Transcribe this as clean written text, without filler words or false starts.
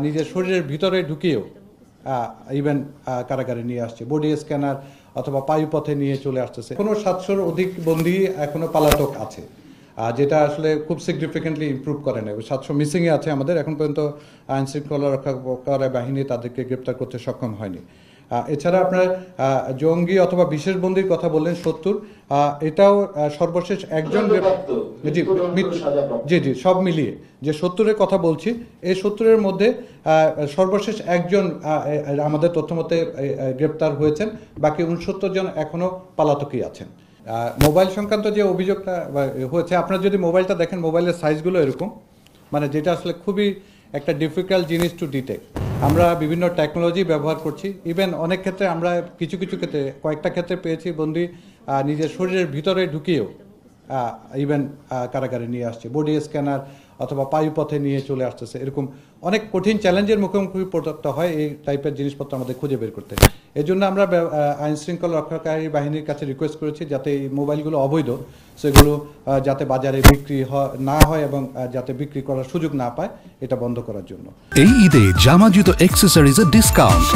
নিজের শরীরের ভিতরে ঢুকিয়েও ইভেন কারাগারে নিয়ে আসছে, বডি স্ক্যানার অথবা বায়ুপথে নিয়ে চলে আসতেছে। এখনো 700-র অধিক বন্দী এখনো পলাতক আছে, যেটা আসলে খুব সিগনিফিকেন্টলি ইমপ্রুভ করে না। 700 মিসিংয়ে আছে আমাদের, এখন পর্যন্ত আইন শৃঙ্খলা রক্ষাকারী বাহিনী তাদেরকে গ্রেপ্তার করতে সক্ষম হয়নি। এছাড়া আপনার জঙ্গি অথবা বিশেষ বন্দির কথা বললেন 70, এটাও সর্বশেষ একজন, জি সব মিলিয়ে যে 70-এর কথা বলছি, এই 70-এর মধ্যে সর্বশেষ একজন আমাদের তথ্যমতে গ্রেপ্তার হয়েছেন, বাকি 69 জন এখনও পলাতকই আছেন। মোবাইল সংক্রান্ত যে অভিযোগটা হয়েছে, আপনারা যদি মোবাইলটা দেখেন, মোবাইলের সাইজগুলো এরকম, মানে যেটা আসলে খুবই একটা ডিফিকাল্ট জিনিস টু ডিটেক্ট। আমরা বিভিন্ন টেকনোলজি ব্যবহার করছি, ইভেন অনেক ক্ষেত্রে আমরা কিছু ক্ষেত্রে, কয়েকটা ক্ষেত্রে পেয়েছি বন্দি নিজের শরীরের ভিতরে ঢুকিয়েও ইভেন কারাগারে নিয়ে আসছে, বডি স্ক্যানার অথবা বায়ুপথে নিয়ে চলে আসতেছে। এরকম অনেক কঠিন চ্যালেঞ্জের মুখোমুখি পড়তে হয় এই টাইপের জিনিসপত্র আমাদের খুঁজে বের করতে। এই জন্য আমরা আইন শৃঙ্খলা রক্ষাকারী বাহিনীর কাছে রিকোয়েস্ট করেছি যাতে এই মোবাইলগুলো অবৈধ, সেগুলো যাতে বাজারে বিক্রি না হয় এবং যাতে বিক্রি করার সুযোগ না পায়, এটা বন্ধ করার জন্য। এই ঈদে জামা জুতো অ্যাক্সেসরিজের ডিসকাউন্ট।